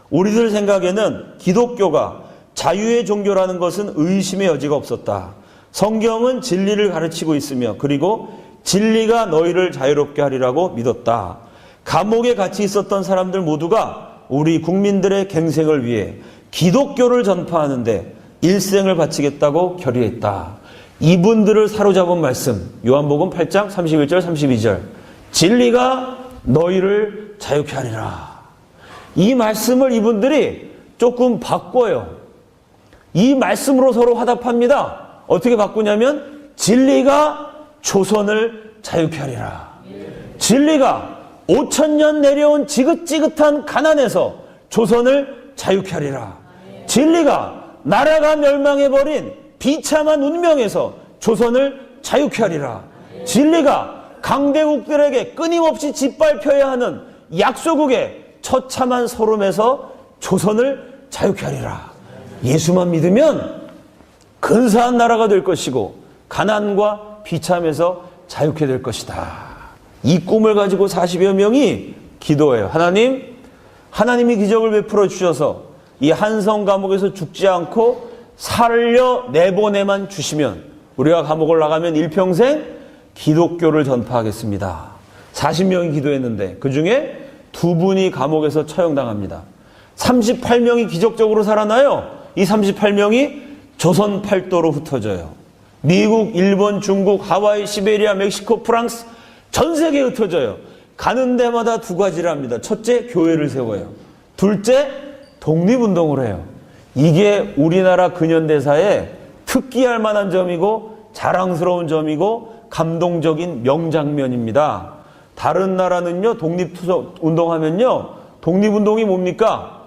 우리들 생각에는 기독교가 자유의 종교라는 것은 의심의 여지가 없었다. 성경은 진리를 가르치고 있으며 그리고 진리가 너희를 자유롭게 하리라고 믿었다. 감옥에 같이 있었던 사람들 모두가 우리 국민들의 갱생을 위해 기독교를 전파하는데 일생을 바치겠다고 결의했다. 이분들을 사로잡은 말씀, 요한복음 8장 31절 32절. 진리가 너희를 자유케 하리라. 이 말씀을 이분들이 조금 바꿔요. 이 말씀으로 서로 화답합니다. 어떻게 바꾸냐면 진리가 조선을 자유케 하리라. 진리가 5,000년 내려온 지긋지긋한 가난에서 조선을 자유케 하리라. 진리가 나라가 멸망해버린 비참한 운명에서 조선을 자유케 하리라. 진리가 강대국들에게 끊임없이 짓밟혀야 하는 약소국의 처참한 서름에서 조선을 자유케 하리라. 예수만 믿으면 근사한 나라가 될 것이고 가난과 비참에서 자유케 될 것이다. 이 꿈을 가지고 40여 명이 기도해요. 하나님이 기적을 베풀어 주셔서 이 한성 감옥에서 죽지 않고 살려 내보내만 주시면 우리가 감옥을 나가면 일평생 기독교를 전파하겠습니다. 40명이 기도했는데 그 중에 2분이 감옥에서 처형당합니다. 38명이 기적적으로 살아나요. 이 38명이 조선 팔도로 흩어져요. 미국, 일본, 중국, 하와이, 시베리아, 멕시코, 프랑스 전 세계에 흩어져요. 가는 데마다 2가지를 합니다. 첫째, 교회를 세워요. 둘째, 독립운동을 해요. 이게 우리나라 근현대사의 특기할 만한 점이고 자랑스러운 점이고 감동적인 명장면입니다. 다른 나라는요, 독립운동하면요, 독립운동이 뭡니까?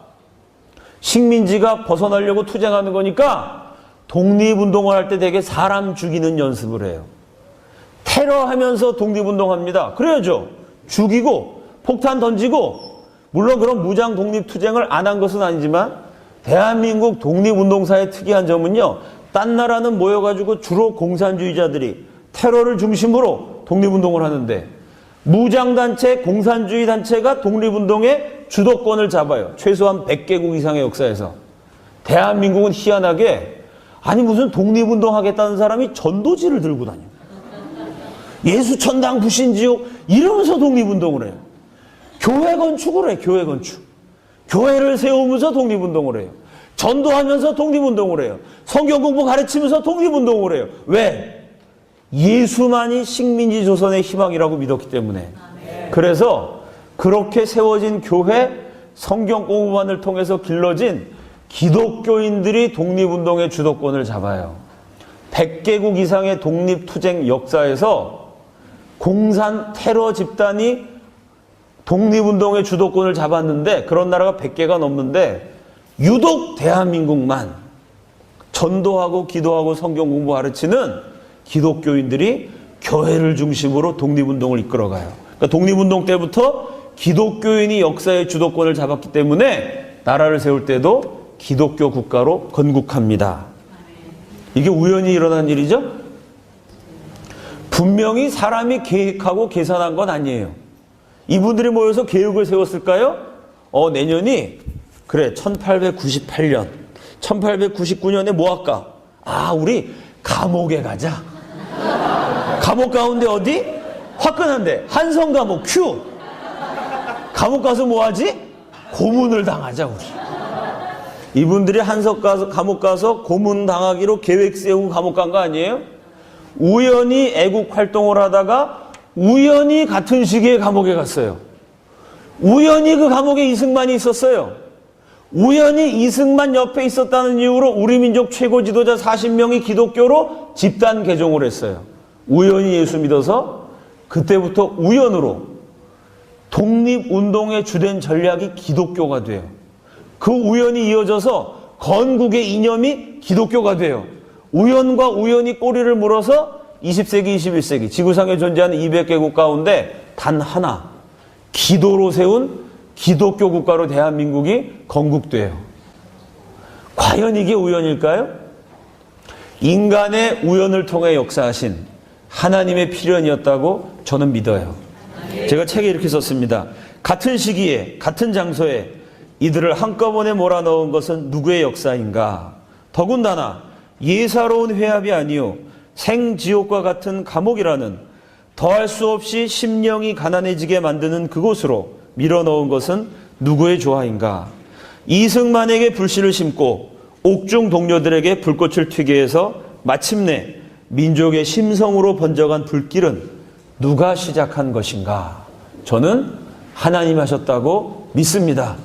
식민지가 벗어나려고 투쟁하는 거니까 독립운동을 할 때 되게 사람 죽이는 연습을 해요. 테러하면서 독립운동합니다. 그래야죠. 죽이고 폭탄 던지고, 물론 그런 무장 독립투쟁을 안 한 것은 아니지만 대한민국 독립운동사의 특이한 점은요, 딴 나라는 모여가지고 주로 공산주의자들이 테러를 중심으로 독립운동을 하는데 무장단체, 공산주의 단체가 독립운동의 주도권을 잡아요. 최소한 100개국 이상의 역사에서. 대한민국은 희한하게, 아니 무슨 독립운동 하겠다는 사람이 전도지를 들고 다녀요. 예수천당 부신지옥 이러면서 독립운동을 해요. 교회 건축을 해요. 교회 건축. 교회를 세우면서 독립운동을 해요. 전도하면서 독립운동을 해요. 성경 공부 가르치면서 독립운동을 해요. 왜? 예수만이 식민지 조선의 희망이라고 믿었기 때문에. 그래서 그렇게 세워진 교회, 성경 공부만을 통해서 길러진 기독교인들이 독립운동의 주도권을 잡아요. 100개국 이상의 독립투쟁 역사에서 공산 테러 집단이 독립운동의 주도권을 잡았는데 그런 나라가 100개가 넘는데 유독 대한민국만 전도하고 기도하고 성경 공부 가르치는 기독교인들이 교회를 중심으로 독립운동을 이끌어가요. 그러니까 독립운동 때부터 기독교인이 역사의 주도권을 잡았기 때문에 나라를 세울 때도 기독교 국가로 건국합니다. 이게 우연히 일어난 일이죠? 분명히 사람이 계획하고 계산한 건 아니에요. 이분들이 모여서 계획을 세웠을까요? 내년이 그래 1898년 1899년에 뭐 할까? 우리 감옥에 가자. 감옥 가운데 어디? 화끈한데 한성 감옥 큐. 감옥 가서 뭐 하지? 고문을 당하자 우리. 이분들이 감옥 가서 고문 당하기로 계획 세우고 감옥 간 거 아니에요? 우연히 애국 활동을 하다가 우연히 같은 시기에 감옥에 갔어요. 우연히 그 감옥에 이승만이 있었어요. 우연히 이승만 옆에 있었다는 이유로 우리 민족 최고 지도자 40명이 기독교로 집단 개종을 했어요. 우연히 예수 믿어서 그때부터 우연으로 독립운동의 주된 전략이 기독교가 돼요. 그 우연이 이어져서 건국의 이념이 기독교가 돼요. 우연과 우연이 꼬리를 물어서 20세기, 21세기 지구상에 존재하는 200개국 가운데 단 하나 기도로 세운 기독교 국가로 대한민국이 건국돼요. 과연 이게 우연일까요? 인간의 우연을 통해 역사하신 하나님의 필연이었다고 저는 믿어요. 제가 책에 이렇게 썼습니다. 같은 시기에 같은 장소에 이들을 한꺼번에 몰아넣은 것은 누구의 역사인가? 더군다나 예사로운 회합이 아니요 생지옥과 같은 감옥이라는 더할 수 없이 심령이 가난해지게 만드는 그곳으로 밀어넣은 것은 누구의 조화인가? 이승만에게 불씨를 심고 옥중 동료들에게 불꽃을 튀게 해서 마침내 민족의 심성으로 번져간 불길은 누가 시작한 것인가? 저는 하나님 하셨다고 믿습니다.